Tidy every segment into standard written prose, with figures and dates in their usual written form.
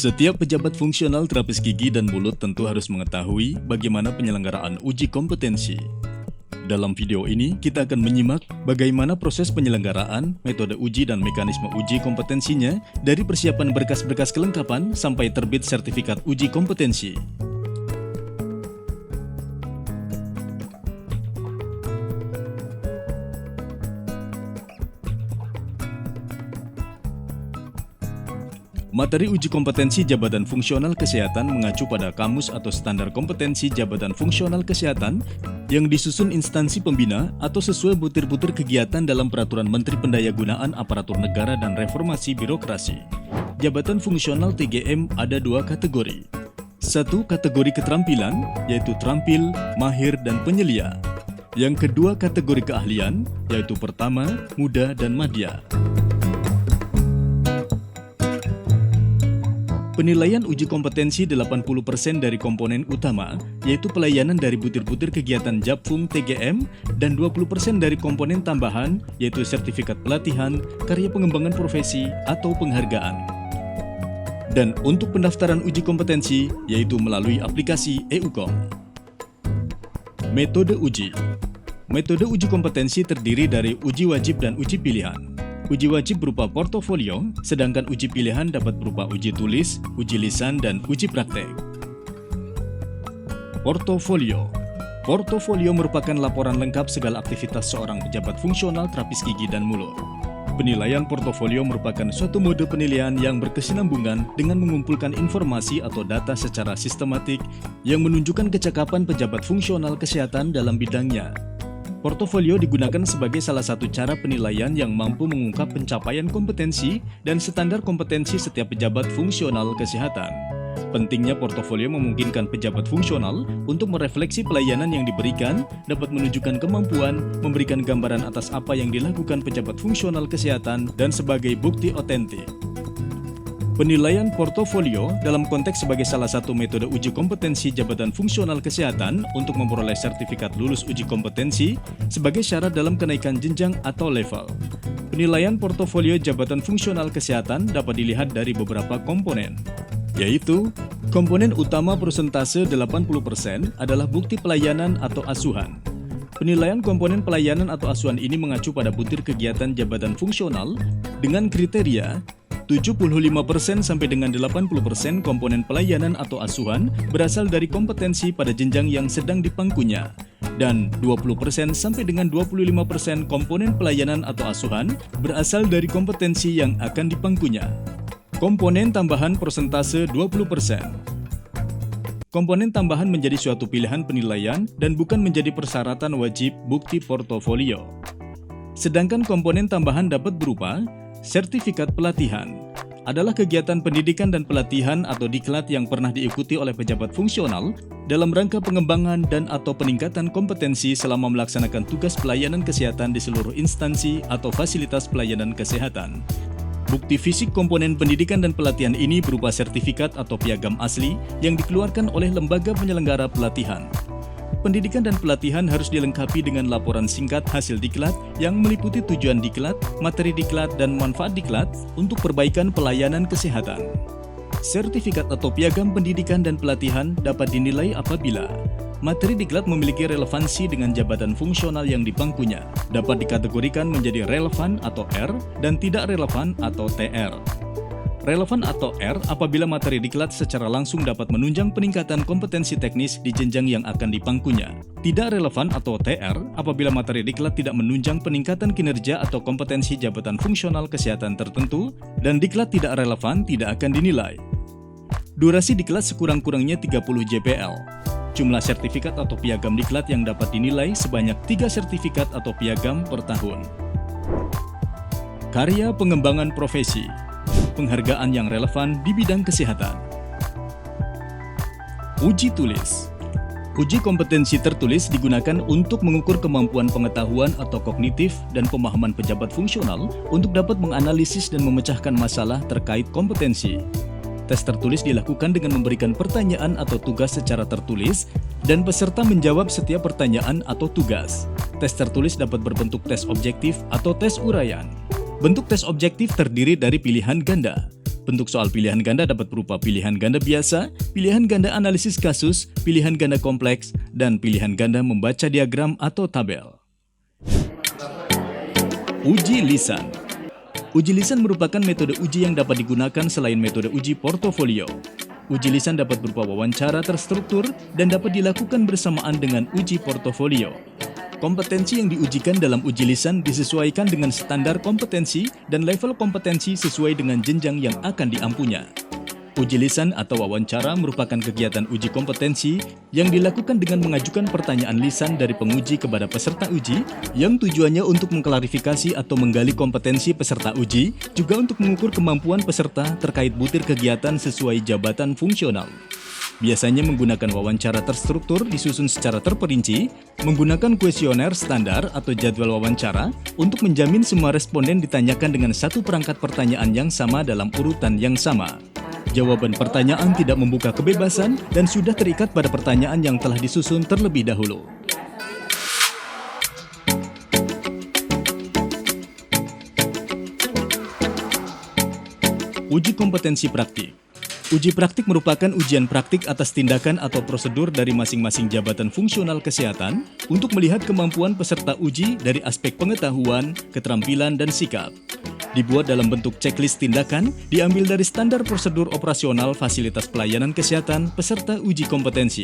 Setiap pejabat fungsional terapis gigi dan mulut tentu harus mengetahui bagaimana penyelenggaraan uji kompetensi. Dalam video ini, kita akan menyimak bagaimana proses penyelenggaraan, metode uji dan mekanisme uji kompetensinya dari persiapan berkas-berkas kelengkapan sampai terbit sertifikat uji kompetensi. Materi uji kompetensi jabatan fungsional kesehatan mengacu pada kamus atau standar kompetensi jabatan fungsional kesehatan yang disusun instansi pembina atau sesuai butir-butir kegiatan dalam Peraturan Menteri Pendayagunaan Aparatur Negara dan Reformasi Birokrasi. Jabatan fungsional TGM ada dua kategori. Satu, kategori keterampilan, yaitu terampil, mahir, dan penyelia. Yang kedua, kategori keahlian, yaitu pertama, muda, dan madya. Penilaian uji kompetensi 80% dari komponen utama, yaitu pelayanan dari butir-butir kegiatan Japfung TGM, dan 20% dari komponen tambahan, yaitu sertifikat pelatihan, karya pengembangan profesi, atau penghargaan. Dan untuk pendaftaran uji kompetensi, yaitu melalui aplikasi EUKOM. Metode uji. Metode uji kompetensi terdiri dari uji wajib dan uji pilihan. Uji wajib berupa portofolio, sedangkan uji pilihan dapat berupa uji tulis, uji lisan, dan uji praktek. Portofolio. Portofolio merupakan laporan lengkap segala aktivitas seorang pejabat fungsional terapis gigi dan mulut. Penilaian portofolio merupakan suatu mode penilaian yang berkesinambungan dengan mengumpulkan informasi atau data secara sistematik yang menunjukkan kecakapan pejabat fungsional kesehatan dalam bidangnya. Portofolio digunakan sebagai salah satu cara penilaian yang mampu mengungkap pencapaian kompetensi dan standar kompetensi setiap pejabat fungsional kesehatan. Pentingnya portofolio memungkinkan pejabat fungsional untuk merefleksi pelayanan yang diberikan, dapat menunjukkan kemampuan, memberikan gambaran atas apa yang dilakukan pejabat fungsional kesehatan, dan sebagai bukti otentik. Penilaian portofolio dalam konteks sebagai salah satu metode uji kompetensi jabatan fungsional kesehatan untuk memperoleh sertifikat lulus uji kompetensi sebagai syarat dalam kenaikan jenjang atau level. Penilaian portofolio jabatan fungsional kesehatan dapat dilihat dari beberapa komponen, yaitu komponen utama persentase 80% adalah bukti pelayanan atau asuhan. Penilaian komponen pelayanan atau asuhan ini mengacu pada butir kegiatan jabatan fungsional dengan kriteria 75% sampai dengan 80% komponen pelayanan atau asuhan berasal dari kompetensi pada jenjang yang sedang dipangkunya, dan 20% sampai dengan 25% komponen pelayanan atau asuhan berasal dari kompetensi yang akan dipangkunya. Komponen tambahan persentase 20%. Komponen tambahan menjadi suatu pilihan penilaian dan bukan menjadi persyaratan wajib bukti portofolio. Sedangkan komponen tambahan dapat berupa sertifikat pelatihan adalah kegiatan pendidikan dan pelatihan atau diklat yang pernah diikuti oleh pejabat fungsional dalam rangka pengembangan dan atau peningkatan kompetensi selama melaksanakan tugas pelayanan kesehatan di seluruh instansi atau fasilitas pelayanan kesehatan. Bukti fisik komponen pendidikan dan pelatihan ini berupa sertifikat atau piagam asli yang dikeluarkan oleh lembaga penyelenggara pelatihan. Pendidikan dan pelatihan harus dilengkapi dengan laporan singkat hasil diklat yang meliputi tujuan diklat, materi diklat, dan manfaat diklat untuk perbaikan pelayanan kesehatan. Sertifikat atau piagam pendidikan dan pelatihan dapat dinilai apabila materi diklat memiliki relevansi dengan jabatan fungsional yang dipangkunya, dapat dikategorikan menjadi relevan atau R dan tidak relevan atau TR. Relevan atau R apabila materi diklat secara langsung dapat menunjang peningkatan kompetensi teknis di jenjang yang akan dipangkunya. Tidak relevan atau TR apabila materi diklat tidak menunjang peningkatan kinerja atau kompetensi jabatan fungsional kesehatan tertentu, dan diklat tidak relevan tidak akan dinilai. Durasi diklat sekurang-kurangnya 30 JPL. Jumlah sertifikat atau piagam diklat yang dapat dinilai sebanyak 3 sertifikat atau piagam per tahun. Karya pengembangan profesi. Penghargaan yang relevan di bidang kesehatan. Uji tulis. Uji kompetensi tertulis digunakan untuk mengukur kemampuan pengetahuan atau kognitif dan pemahaman pejabat fungsional untuk dapat menganalisis dan memecahkan masalah terkait kompetensi. Tes tertulis dilakukan dengan memberikan pertanyaan atau tugas secara tertulis dan peserta menjawab setiap pertanyaan atau tugas. Tes tertulis dapat berbentuk tes objektif atau tes uraian. Bentuk tes objektif terdiri dari pilihan ganda. Bentuk soal pilihan ganda dapat berupa pilihan ganda biasa, pilihan ganda analisis kasus, pilihan ganda kompleks, dan pilihan ganda membaca diagram atau tabel. Uji lisan. Uji lisan merupakan metode uji yang dapat digunakan selain metode uji portofolio. Uji lisan dapat berupa wawancara terstruktur dan dapat dilakukan bersamaan dengan uji portofolio. Kompetensi yang diujikan dalam uji lisan disesuaikan dengan standar kompetensi dan level kompetensi sesuai dengan jenjang yang akan diampunya. Uji lisan atau wawancara merupakan kegiatan uji kompetensi yang dilakukan dengan mengajukan pertanyaan lisan dari penguji kepada peserta uji yang tujuannya untuk mengklarifikasi atau menggali kompetensi peserta uji, juga untuk mengukur kemampuan peserta terkait butir kegiatan sesuai jabatan fungsional. Biasanya menggunakan wawancara terstruktur disusun secara terperinci, menggunakan kuesioner standar atau jadwal wawancara untuk menjamin semua responden ditanyakan dengan satu perangkat pertanyaan yang sama dalam urutan yang sama. Jawaban pertanyaan tidak membuka kebebasan dan sudah terikat pada pertanyaan yang telah disusun terlebih dahulu. Uji kompetensi praktik. Uji praktik merupakan ujian praktik atas tindakan atau prosedur dari masing-masing jabatan fungsional kesehatan untuk melihat kemampuan peserta uji dari aspek pengetahuan, keterampilan, dan sikap. Dibuat dalam bentuk checklist tindakan, diambil dari standar prosedur operasional fasilitas pelayanan kesehatan peserta uji kompetensi.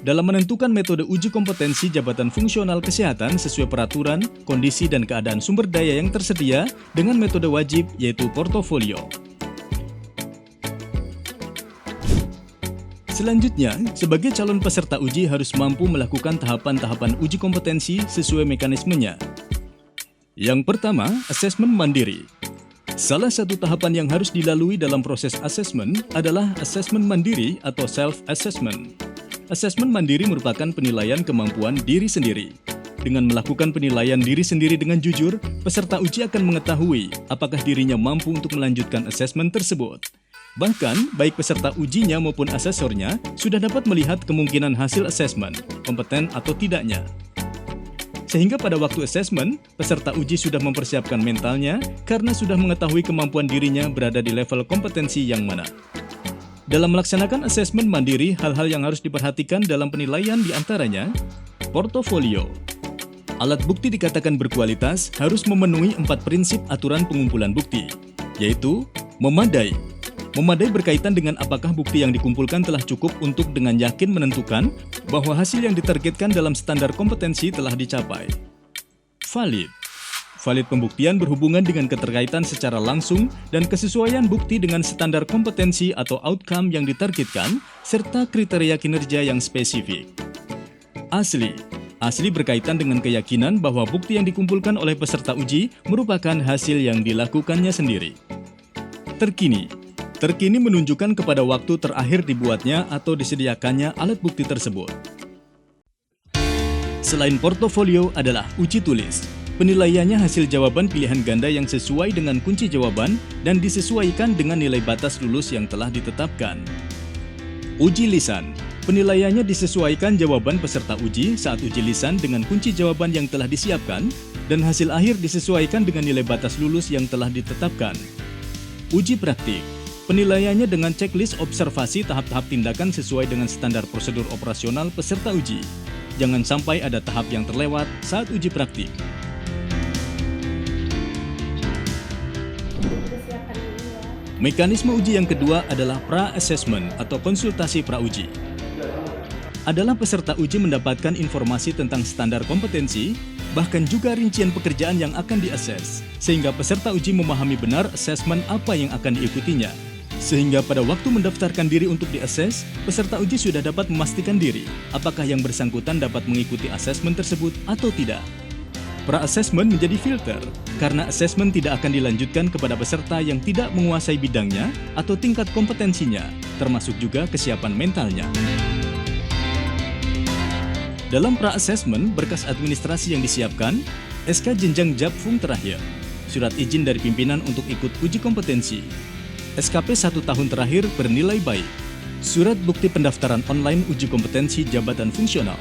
Dalam menentukan metode uji kompetensi jabatan fungsional kesehatan sesuai peraturan, kondisi, dan keadaan sumber daya yang tersedia dengan metode wajib yaitu portofolio. Selanjutnya, sebagai calon peserta uji harus mampu melakukan tahapan-tahapan uji kompetensi sesuai mekanismenya. Yang pertama, asesmen mandiri. Salah satu tahapan yang harus dilalui dalam proses asesmen adalah asesmen mandiri atau self-assessment. Asesmen mandiri merupakan penilaian kemampuan diri sendiri. Dengan melakukan penilaian diri sendiri dengan jujur, peserta uji akan mengetahui apakah dirinya mampu untuk melanjutkan asesmen tersebut. Bahkan, baik peserta ujinya maupun asesornya sudah dapat melihat kemungkinan hasil asesmen, kompeten atau tidaknya. Sehingga pada waktu asesmen, peserta uji sudah mempersiapkan mentalnya karena sudah mengetahui kemampuan dirinya berada di level kompetensi yang mana. Dalam melaksanakan asesmen mandiri, hal-hal yang harus diperhatikan dalam penilaian diantaranya, portofolio. Alat bukti dikatakan berkualitas harus memenuhi 4 prinsip aturan pengumpulan bukti, yaitu memadai. Memadai berkaitan dengan apakah bukti yang dikumpulkan telah cukup untuk dengan yakin menentukan bahwa hasil yang ditargetkan dalam standar kompetensi telah dicapai. Valid. Valid pembuktian berhubungan dengan keterkaitan secara langsung dan kesesuaian bukti dengan standar kompetensi atau outcome yang ditargetkan, serta kriteria kinerja yang spesifik. Asli. Asli berkaitan dengan keyakinan bahwa bukti yang dikumpulkan oleh peserta uji merupakan hasil yang dilakukannya sendiri. Terkini. Terkini menunjukkan kepada waktu terakhir dibuatnya atau disediakannya alat bukti tersebut. Selain portofolio adalah uji tulis. Penilaiannya hasil jawaban pilihan ganda yang sesuai dengan kunci jawaban dan disesuaikan dengan nilai batas lulus yang telah ditetapkan. Uji lisan. Penilaiannya disesuaikan jawaban peserta uji saat uji lisan dengan kunci jawaban yang telah disiapkan dan hasil akhir disesuaikan dengan nilai batas lulus yang telah ditetapkan. Uji praktik. Penilaiannya dengan checklist observasi tahap-tahap tindakan sesuai dengan standar prosedur operasional peserta uji. Jangan sampai ada tahap yang terlewat saat uji praktik. Mekanisme uji yang kedua adalah pra-assessment atau konsultasi pra-uji. Adalah peserta uji mendapatkan informasi tentang standar kompetensi, bahkan juga rincian pekerjaan yang akan diakses, sehingga peserta uji memahami benar asesmen apa yang akan diikutinya. Sehingga pada waktu mendaftarkan diri untuk diakses, peserta uji sudah dapat memastikan diri apakah yang bersangkutan dapat mengikuti asesmen tersebut atau tidak. Pra-assessment menjadi filter, karena asesmen tidak akan dilanjutkan kepada peserta yang tidak menguasai bidangnya atau tingkat kompetensinya, termasuk juga kesiapan mentalnya. Dalam pra-assessment, berkas administrasi yang disiapkan, SK jenjang Japfung terakhir, surat izin dari pimpinan untuk ikut uji kompetensi, SKP 1 tahun terakhir bernilai baik, surat bukti pendaftaran online uji kompetensi jabatan fungsional.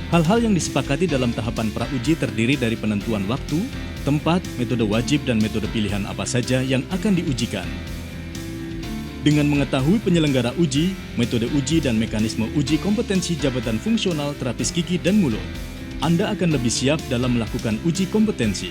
Hal-hal yang disepakati dalam tahapan pra-uji terdiri dari penentuan waktu, tempat, metode wajib, dan metode pilihan apa saja yang akan diujikan. Dengan mengetahui penyelenggara uji, metode uji, dan mekanisme uji kompetensi jabatan fungsional terapis gigi dan mulut, Anda akan lebih siap dalam melakukan uji kompetensi.